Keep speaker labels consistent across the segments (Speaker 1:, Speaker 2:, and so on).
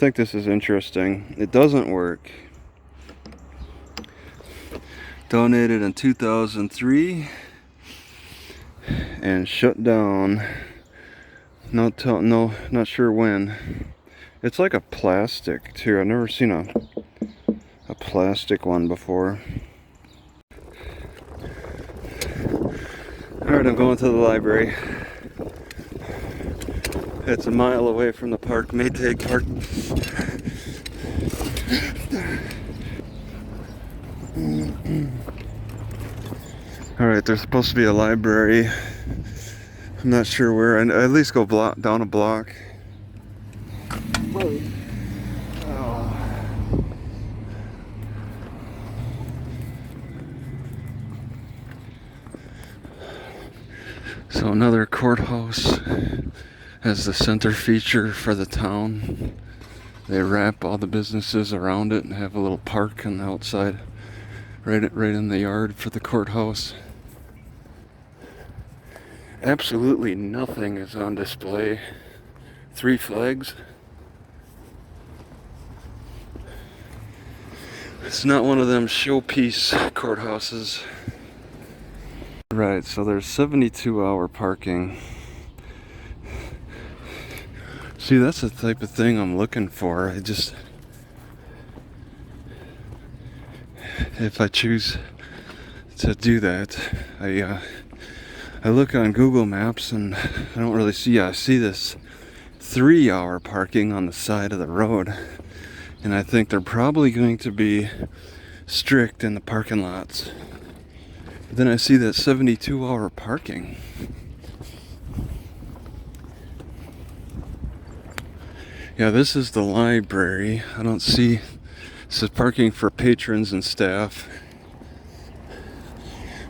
Speaker 1: think this is interesting. It doesn't work. Donated in 2003 and shut down. No, not sure when. It's like a plastic too. I've never seen a plastic one before. Alright, I'm going to the library. It's a mile away from the park, Maytag Park. Alright, there's supposed to be a library. I'm not sure where. I at least go down a block.
Speaker 2: Wait.
Speaker 1: So another courthouse as the center feature for the town. They wrap all the businesses around it and have a little park on the outside, right in the yard for the courthouse. Absolutely nothing is on display. 3 flags. It's not one of them showpiece courthouses. Right, so there's 72-hour parking. See, that's the type of thing I'm looking for. If I choose to do that, I look on Google Maps and I don't really see. I see this 3-hour parking on the side of the road, and I think they're probably going to be strict in the parking lots. But then I see that 72-hour parking. Yeah, this is the library. I don't see. This is parking for patrons and staff.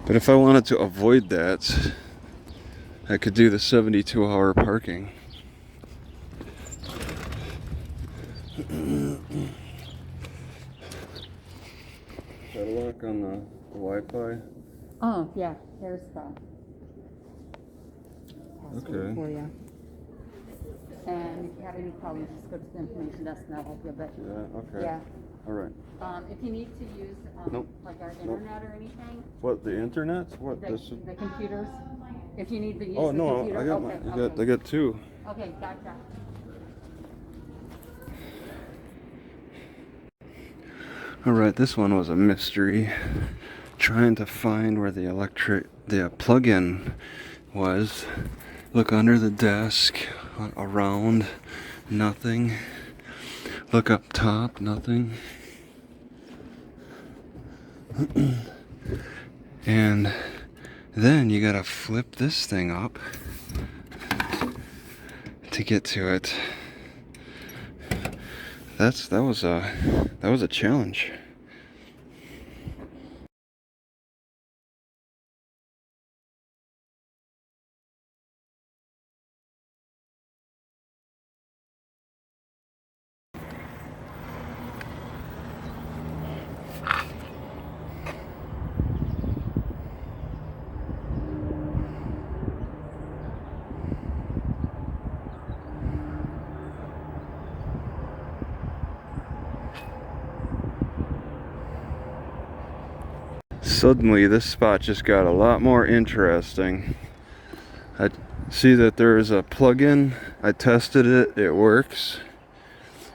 Speaker 1: But if I wanted to avoid that, I could do the 72-hour parking. Is that a lock on the Wi-Fi?
Speaker 2: Oh, yeah, there's the password
Speaker 1: Okay.
Speaker 2: for you. And if you have any problems, just go to the information desk and I'll help you a bit.
Speaker 1: Yeah, okay.
Speaker 2: Yeah.
Speaker 1: All right.
Speaker 2: If you need to use
Speaker 1: Nope.
Speaker 2: like our internet or anything,
Speaker 1: What, the internet? What, this?
Speaker 2: the computers, if you need to use
Speaker 1: Oh,
Speaker 2: the
Speaker 1: no,
Speaker 2: computer.
Speaker 1: I got
Speaker 2: okay,
Speaker 1: I got 2.
Speaker 2: Okay, gotcha.
Speaker 1: All right, this one was a mystery. Trying to find where the plug-in was. Look under the desk, around, nothing. Look up top, nothing. And then you gotta flip this thing up to get to it. That was a challenge. Suddenly this spot just got a lot more interesting. I see that there is a plug-in. I tested it, it works.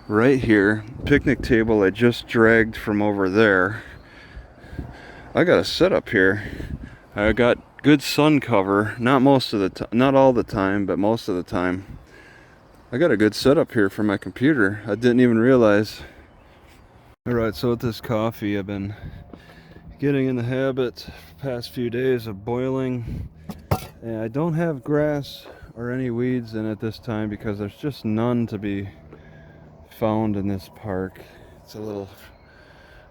Speaker 1: Right here, picnic table I just dragged from over there. I got a setup here. I got good sun cover, not all the time, but most of the time. I got a good setup here for my computer. I didn't even realize. Alright, so with this coffee, I've been getting in the habit the past few days of boiling, and I don't have grass or any weeds in it this time because there's just none to be found in this park. It's a little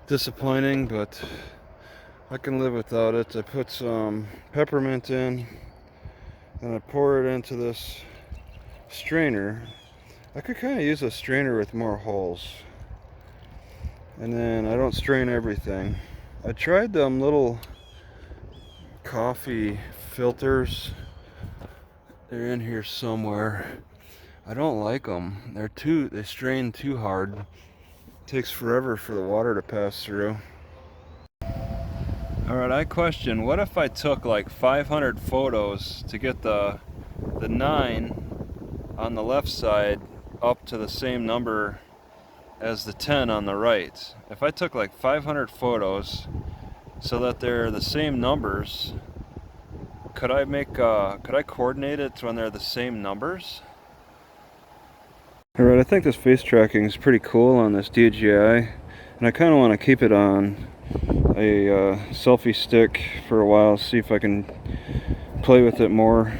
Speaker 1: disappointing, but I can live without it. I put some peppermint in and I pour it into this strainer. I could kind of use a strainer with more holes, and then I don't strain everything. I tried them little coffee filters. They're in here somewhere. I don't like them. They strain too hard. It takes forever for the water to pass through. All right, I question, what if I took like 500 photos to get the 9 on the left side up to the same number as the 10 on the right? If I took like 500 photos so that they're the same numbers, could I coordinate it when they're the same numbers? All right, I think this face tracking is pretty cool on this DJI, and I kind of want to keep it on a selfie stick for a while, see if I can play with it more.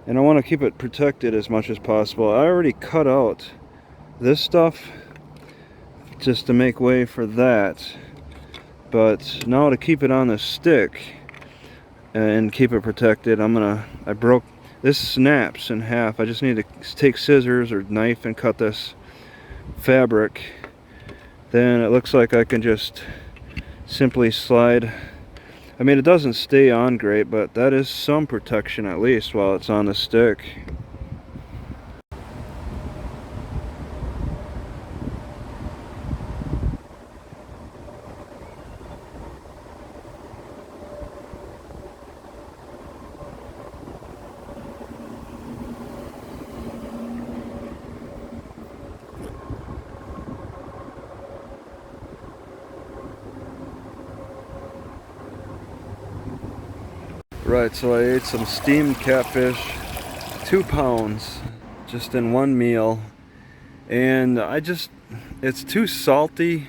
Speaker 1: And I want to keep it protected as much as possible. I already cut out this stuff just to make way for that, but now to keep it on the stick and keep it protected, I broke this, snaps in half. I just need to take scissors or knife and cut this fabric. Then it looks like I can just simply slide. I mean, it doesn't stay on great, but that is some protection at least while it's on the stick. Right, so I ate some steamed catfish, 2 pounds, just in one meal, and it's too salty.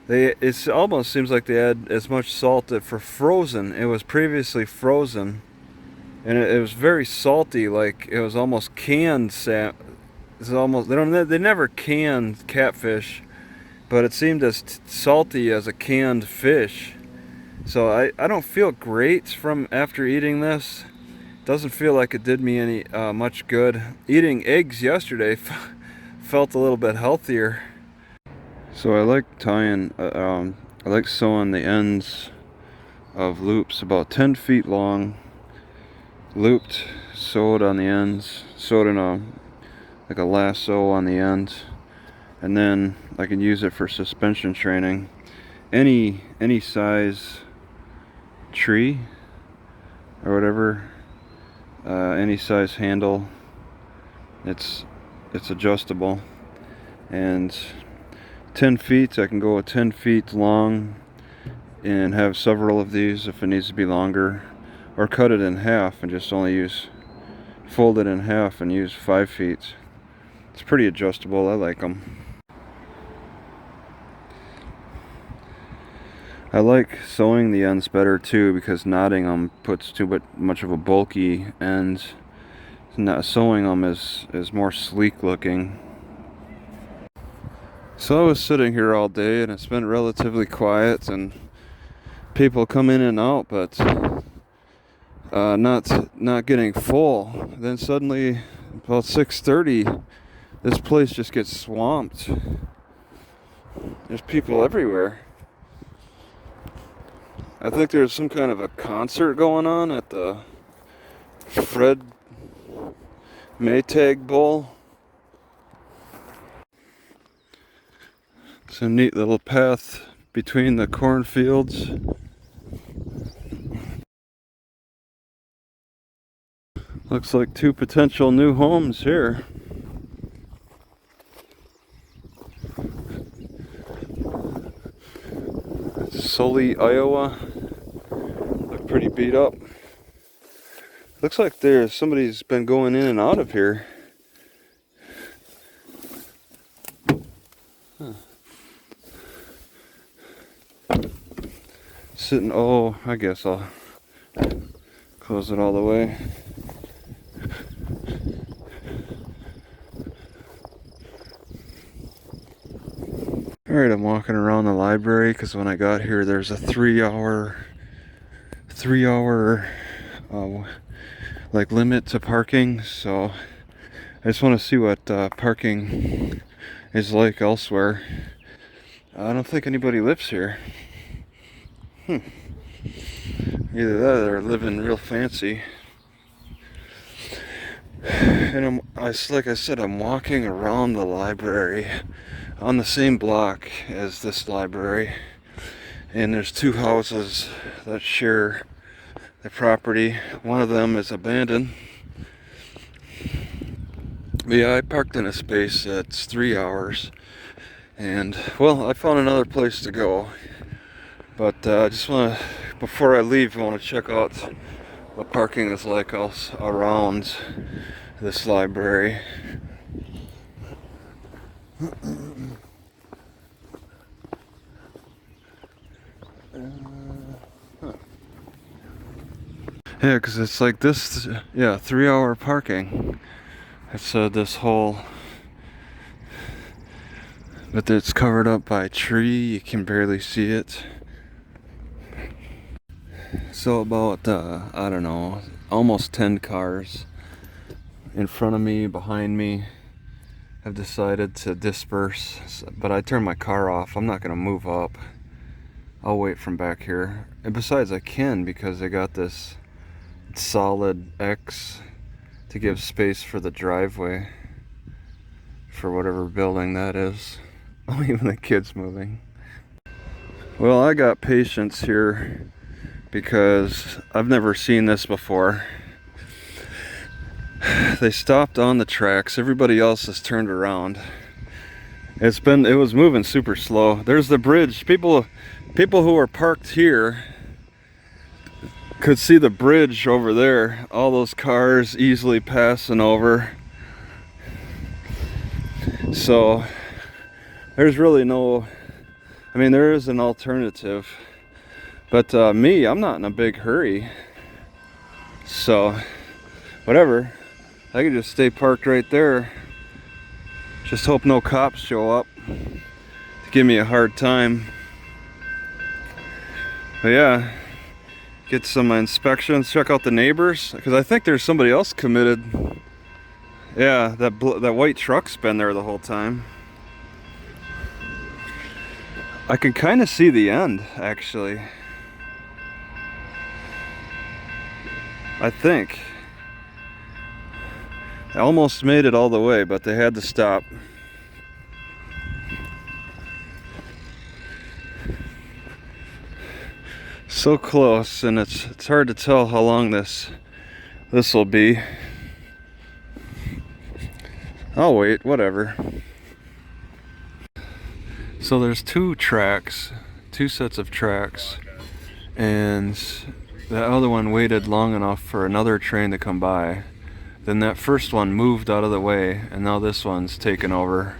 Speaker 1: It almost seems like they add as much salt for frozen. It was previously frozen, and it was very salty, like it was almost canned It's almost, they never canned catfish, but it seemed as salty as a canned fish. So I don't feel great from after eating this. Doesn't feel like it did me any much good. Eating eggs yesterday felt a little bit healthier. So I like I like sewing the ends of loops about 10 feet long, looped, sewed on the ends, sewed in like a lasso on the end, and then I can use it for suspension training. Any size tree or whatever, any size handle, it's adjustable, and 10 feet, I can go 10 feet long and have several of these if it needs to be longer, or cut it in half and just fold it in half and use 5 feet. It's pretty adjustable. I like them. I like sewing the ends better too, because knotting them puts too much of a bulky end. Sewing them is more sleek looking. So I was sitting here all day and it's been relatively quiet and people come in and out, but not getting full. Then suddenly about 6:30, this place just gets swamped. There's people everywhere. I think there's some kind of a concert going on at the Fred Maytag Bowl. It's a neat little path between the cornfields. Looks like 2 potential new homes here. Sully, Iowa. Look pretty beat up. Looks like somebody's been going in and out of here. Huh. I guess I'll close it all the way. Alright, I'm walking around the library because when I got here there's a 3-hour like limit to parking, so I just want to see what parking is like elsewhere. I don't think anybody lives here. Either that or they're living real fancy. And like I said, I'm walking around the library on the same block as this library. And there's two houses that share the property. One of them is abandoned. But yeah, I parked in a space that's 3 hours. And, well, I found another place to go. But I just want to, before I leave, I want to check out what parking is like else around this library. Yeah, because it's like this, yeah, 3 hour parking. It's this whole, but it's covered up by a tree, you can barely see it. So about, I don't know, almost 10 cars in front of me, behind me, have decided to disperse, but I turned my car off. I'm not going to move up. I'll wait from back here. And besides, I can because I got this solid X to give space for the driveway for whatever building that is. Oh, even the kids moving. Well, I got patience here because I've never seen this before. They stopped on the tracks. Everybody else has turned around. It was moving super slow. There's the bridge. People who are parked here could see the bridge over there. All those cars easily passing over. So there's really no, I mean, there is an alternative, but me, I'm not in a big hurry. So whatever, I can just stay parked right there. Just hope no cops show up to give me a hard time. But yeah, get some inspections, check out the neighbors, because I think there's somebody else committed. Yeah, that white truck's been there the whole time. I can kind of see the end, actually. I think. I almost made it all the way, but they had to stop. So close, and it's hard to tell how long this will be. I'll wait, whatever. So there's two sets of tracks, and the other one waited long enough for another train to come by. Then that first one moved out of the way, and now this one's taken over.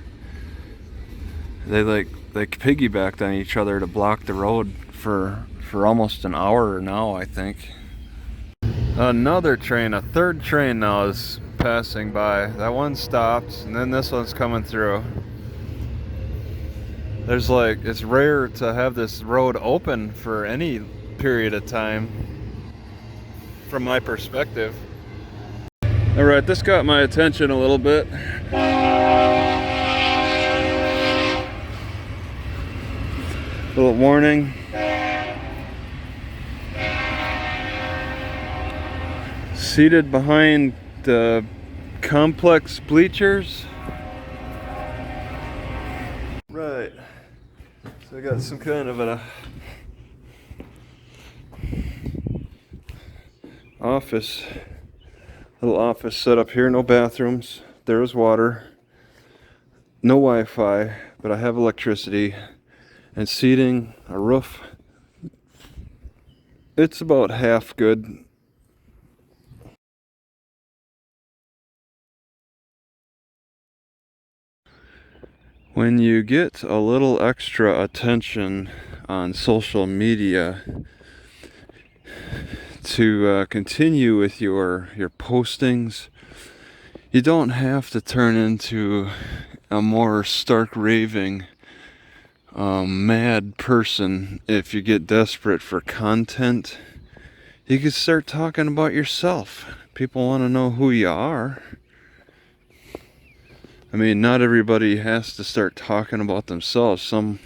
Speaker 1: They piggybacked on each other to block the road for almost an hour now, I think. Another train, a third train now is passing by. That one stopped, and then this one's coming through. It's rare to have this road open for any period of time, from my perspective. All right, this got my attention a little bit. Little warning. Seated behind the complex bleachers. Right. So I got some kind of an little office set up here. No bathrooms. There is water. No Wi-Fi, but I have electricity and seating, a roof. It's about half good. When you get a little extra attention on social media to continue with your postings, you don't have to turn into a more stark raving mad person. If you get desperate for content, you can start talking about yourself. People want to know who you are. I mean, not everybody has to start talking about themselves. Some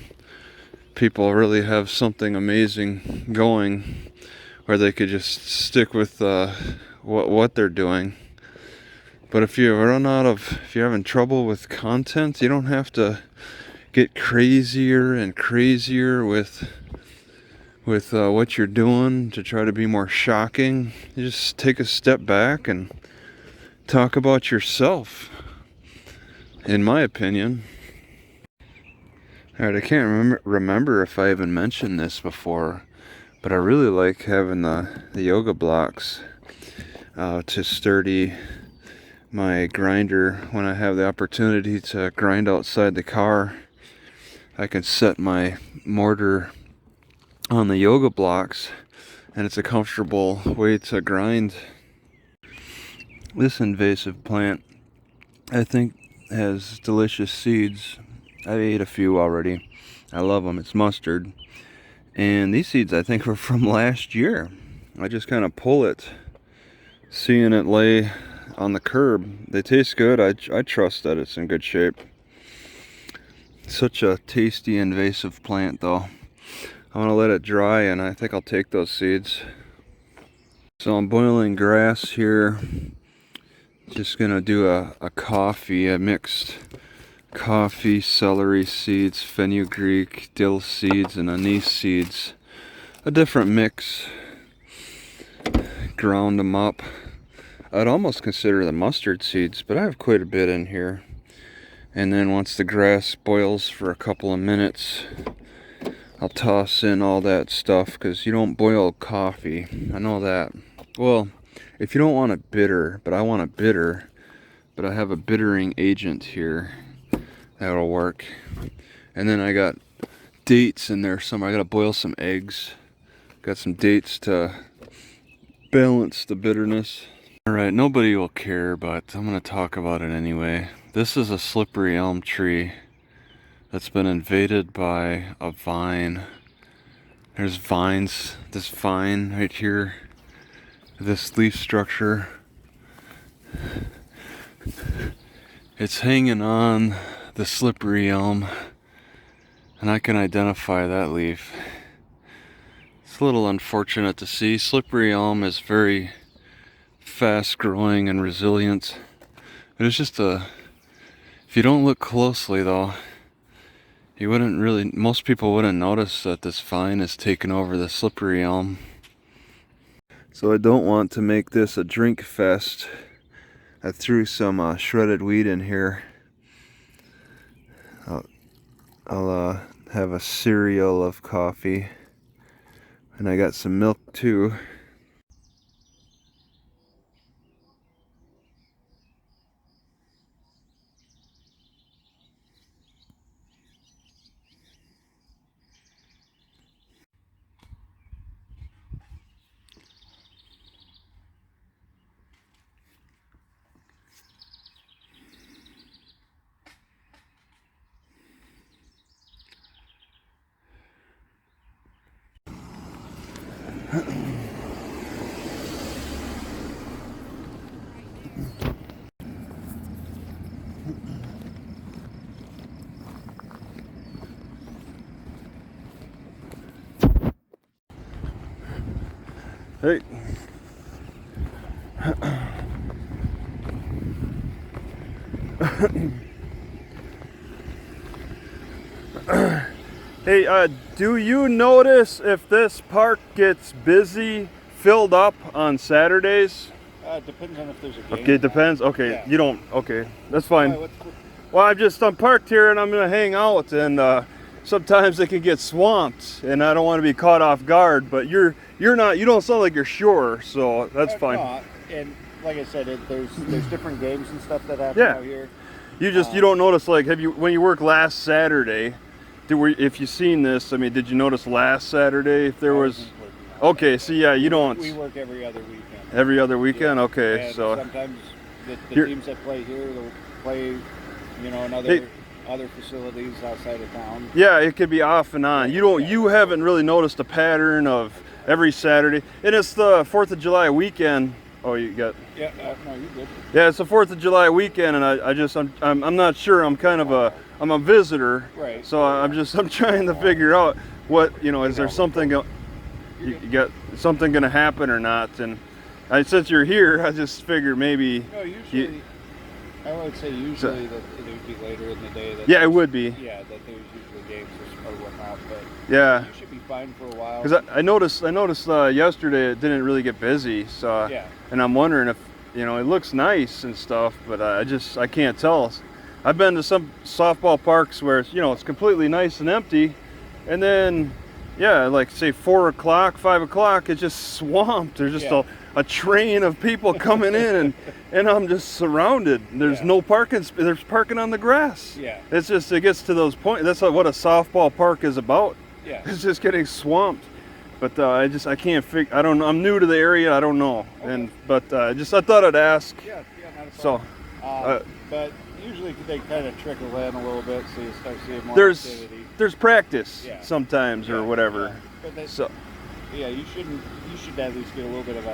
Speaker 1: people really have something amazing going, where they could just stick with what they're doing. But if you're having trouble with content, you don't have to get crazier and crazier with what you're doing to try to be more shocking. You just take a step back and talk about yourself, in my opinion. Alright, I can't remember if I even mentioned this before, but I really like having the yoga blocks to sturdy my grinder. When I have the opportunity to grind outside the car, I can set my mortar on the yoga blocks, and it's a comfortable way to grind. This invasive plant, I think, has delicious seeds. I ate a few already. I love them. It's mustard. And these seeds, I think, were from last year. I just kind of pull it, seeing it lay on the curb. They taste good. I trust that it's in good shape. Such a tasty invasive plant, though. I'm gonna let it dry, and I think I'll take those seeds. So I'm boiling grass here. Just gonna do a coffee. I mixed coffee, celery seeds, fenugreek, dill seeds, and anise seeds. A different mix. Ground them up. I'd almost consider the mustard seeds, but I have quite a bit in here. And then once the grass boils for a couple of minutes, I'll toss in all that stuff, because you don't boil coffee. I know that. Well, if you don't want it bitter, but I want it bitter, but I have a bittering agent here that'll work. And then I got dates in there somewhere. I gotta boil some eggs. Got some dates to balance the bitterness. Alright, nobody will care, but I'm gonna talk about it anyway. This is a slippery elm tree that's been invaded by a vine. There's vines, this vine right here, this leaf structure. It's hanging on the slippery elm, and I can identify that leaf. It's a little unfortunate to see. Slippery elm is very fast growing and resilient. It's just if you don't look closely though, you wouldn't really, most people wouldn't notice that this vine is taking over the slippery elm. So I don't want to make this a drink fest. I threw some shredded wheat in here. I'll have a cereal of coffee, and I got some milk too. Hey. Hey, do you notice if this park gets busy, filled up on Saturdays?
Speaker 3: It depends on if there's a game.
Speaker 1: Okay, it depends. Okay,
Speaker 3: Yeah.
Speaker 1: you don't. Okay, that's fine.
Speaker 3: Why,
Speaker 1: Well, I'm parked here and I'm gonna hang out, and sometimes it can get swamped, and I don't want to be caught off guard. But you don't sound like you're sure, so that's fine.
Speaker 3: No, and like I said, there's different games and stuff that happen out here.
Speaker 1: You don't notice, like, when you worked last Saturday? If you seen this, I mean, did you notice last Saturday if there was? Okay, so yeah, you don't.
Speaker 3: We work every other weekend.
Speaker 1: Every other weekend,
Speaker 3: Yeah.
Speaker 1: okay.
Speaker 3: And
Speaker 1: so
Speaker 3: sometimes the teams that play here, they'll play, in other facilities outside of town.
Speaker 1: yeah, it could be off and on. You haven't really noticed a pattern of every Saturday, and it's the 4th of July weekend. Oh, you got.
Speaker 3: Yeah, no, you're good.
Speaker 1: Yeah, it's the 4th of July weekend, and I'm not sure. I'm a visitor,
Speaker 3: Right.
Speaker 1: so I'm trying to figure out what, is there something you got something gonna happen or not? And since you're here, I just figured maybe
Speaker 3: No, usually I would say usually that it would be later in the day. That
Speaker 1: Yeah, it would be.
Speaker 3: Yeah, that there's usually games or whatnot, but
Speaker 1: Yeah.
Speaker 3: you should be fine for a while.
Speaker 1: Because I noticed yesterday it didn't really get busy, so
Speaker 3: Yeah.
Speaker 1: and I'm wondering if it looks nice and stuff, but I can't tell. I've been to some softball parks where it's completely nice and empty, and then like say 4 o'clock, 5 o'clock, it's just swamped. There's just a train of people coming in, and I'm just surrounded. There's no parking. There's parking on the grass.
Speaker 3: Yeah.
Speaker 1: It gets to those points. That's what a softball park is about.
Speaker 3: Yeah.
Speaker 1: It's just getting swamped. But I can't figure. I don't know. I'm new to the area. I don't know.
Speaker 3: Okay.
Speaker 1: But I thought I'd ask.
Speaker 3: Yeah, not a
Speaker 1: So,
Speaker 3: problem. But usually they kind of trickle in a little bit, so you start seeing more
Speaker 1: there's
Speaker 3: activity.
Speaker 1: there's practice
Speaker 3: Yeah.
Speaker 1: sometimes or whatever.
Speaker 3: Yeah. But that,
Speaker 1: So
Speaker 3: you should at least get a little bit of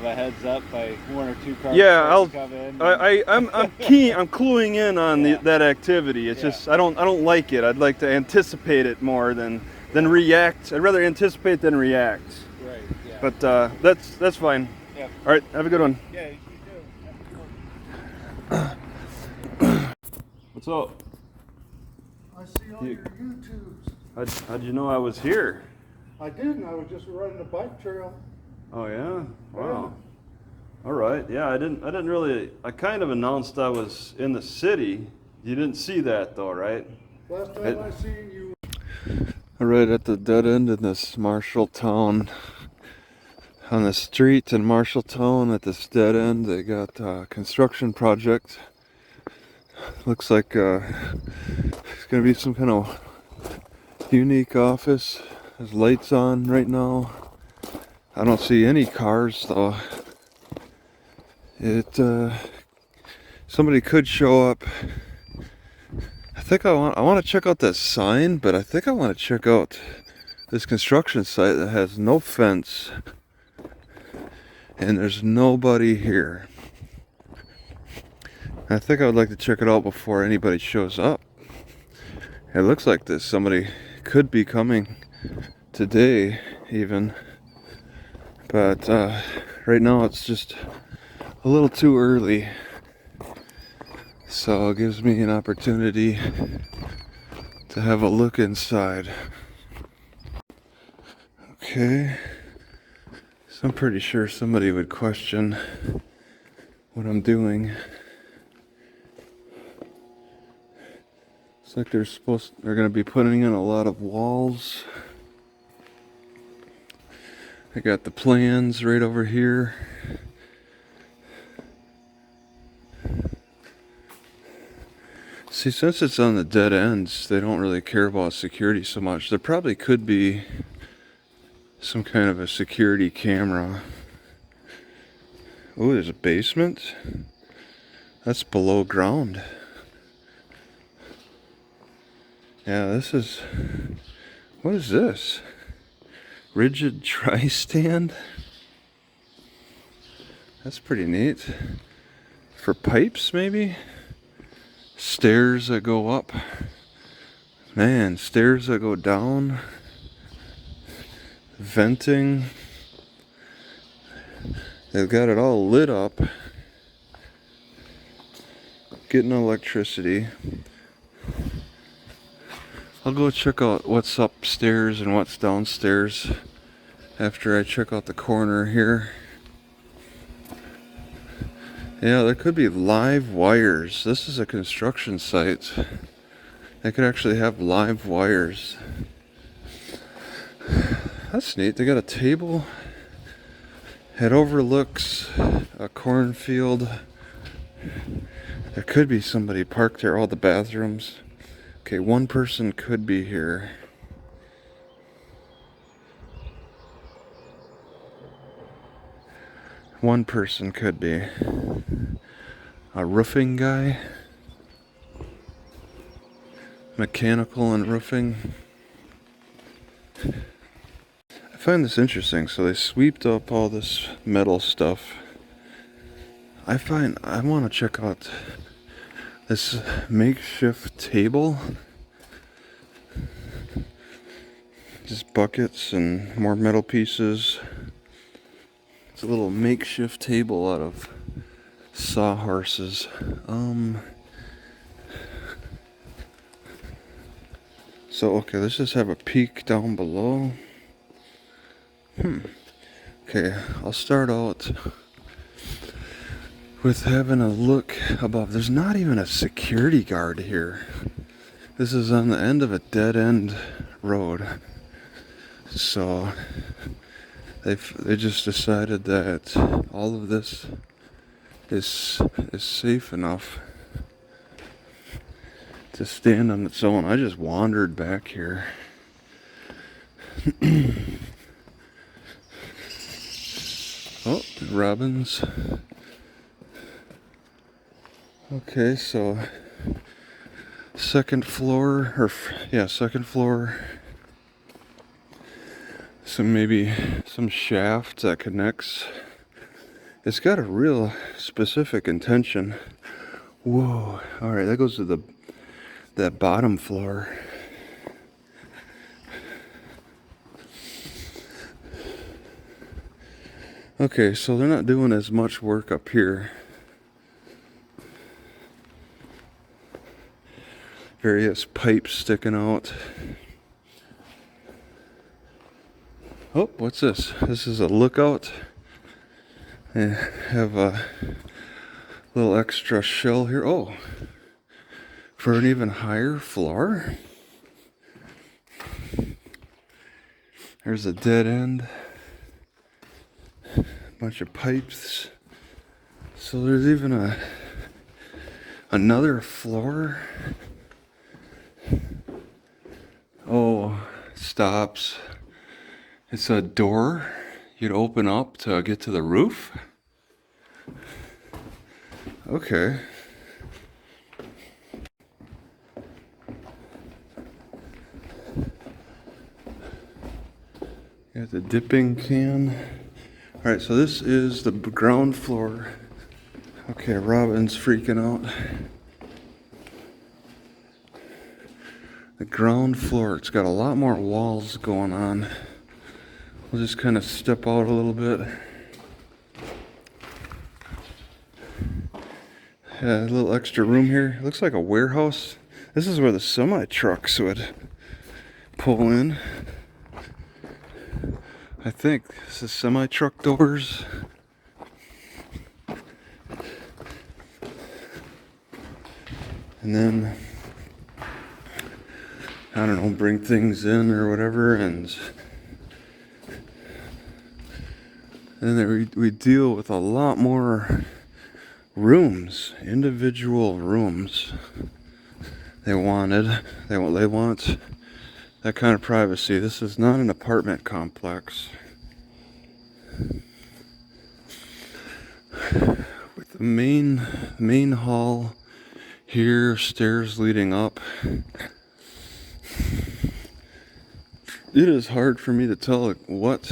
Speaker 3: a heads up by 1 or 2 cars.
Speaker 1: yeah,
Speaker 3: come in.
Speaker 1: I'm keen. I'm cluing in on that activity. It's just I don't like it. I'd like to anticipate it more than react. I'd rather anticipate than react.
Speaker 3: Right. Yeah.
Speaker 1: But that's fine.
Speaker 3: Yeah.
Speaker 1: All right, have a good one.
Speaker 3: Yeah. You do.
Speaker 1: What's up?
Speaker 4: I see all your YouTubes.
Speaker 1: How'd you know I was here?
Speaker 4: I didn't. I was just riding the bike trail.
Speaker 1: Oh yeah? Wow. All right. Yeah, I didn't really. I kind of announced I was in the city. You didn't see that though, right?
Speaker 4: Last time I seen you.
Speaker 1: All right, at the dead end in this Marshalltown. On the street in Marshalltown, at this dead end, they got a construction project. Looks like it's gonna be some kind of unique office. There's lights on right now. I don't see any cars though. Somebody could show up. I think I want to check out that sign, but I think I want to check out this construction site that has no fence and there's nobody here. I think I would like to check it out before anybody shows up. It looks like somebody could be coming today even, but right now it's just a little too early, so it gives me an opportunity to have a look inside. Okay, so I'm pretty sure somebody would question what I'm doing. Looks like they're going to be putting in a lot of walls. I got the plans right over here. See, since it's on the dead ends, they don't really care about security so much. There probably could be some kind of a security camera. Oh, there's a basement. That's below ground. Yeah, what is this? Rigid tri-stand? That's pretty neat. For pipes, maybe? Stairs that go up. Man, stairs that go down. Venting. They've got it all lit up. Getting electricity. I'll go check out what's upstairs and what's downstairs after I check out the corner here. Yeah, there could be live wires. This is a construction site. They could actually have live wires. That's neat. They got a table. It overlooks a cornfield. There could be somebody parked there. All the bathrooms. Okay, one person could be here. One person could be. A roofing guy. Mechanical and roofing. I find this interesting. So they sweeped up all this metal stuff. I want to check out this makeshift table. Just buckets and more metal pieces. It's a little makeshift table out of Sawhorses. So, okay, let's just have a peek down below. Okay, I'll start out with having a look above. There's not even a security guard here. This is on the end of a dead-end road. So, they just decided that all of this is safe enough to stand on its own. I just wandered back here. Oh, robins. Okay, so second floor, second floor. Maybe some shaft that connects. It's got a real specific intention. Whoa! All right, that goes to that bottom floor. Okay, so they're not doing as much work up here. Various pipes sticking out. Oh, what's this? This is a lookout. I have a little extra shell here. Oh, for an even higher floor. There's a dead end. Bunch of pipes. So there's even another floor. Oh, stops. It's a door you'd open up to get to the roof. Okay. Got the dipping can. Alright, so this is the ground floor. Okay, Robin's freaking out. The ground floor, it's got a lot more walls going on. We'll just kind of step out a little bit. Yeah, a little extra room here. It looks like a warehouse. This is where the semi trucks would pull in. I think this is semi truck doors. And then, I don't know, bring things in or whatever, and then we deal with a lot more rooms, individual rooms. They want that kind of privacy. This is not an apartment complex. With the main hall here, stairs leading up. It is hard for me to tell what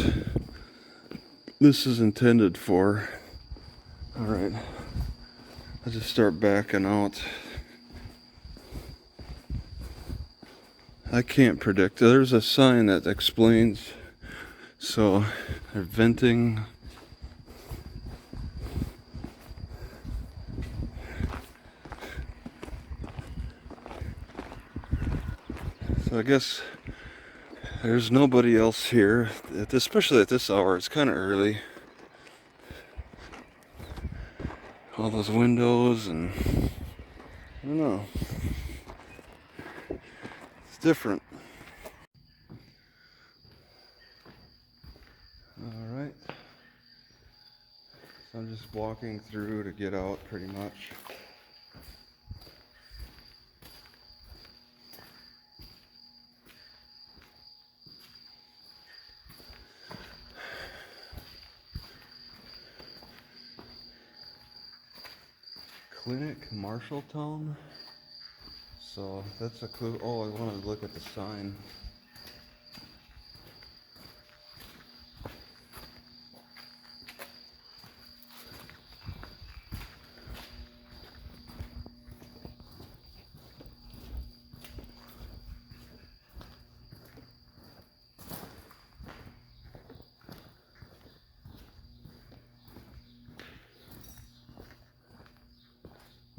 Speaker 1: this is intended for. Alright, I'll just start backing out. I can't predict. There's a sign that explains. So they're venting. So I guess there's nobody else here, especially at this hour. It's kind of early. All those windows and I don't know. It's different. Alright. So I'm just walking through to get out pretty much. Clinic, Marshalltown. So that's a clue. Oh, I want to look at the sign.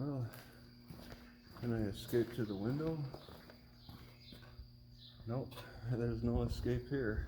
Speaker 1: Well, can I escape to the window? Nope, there's no escape here.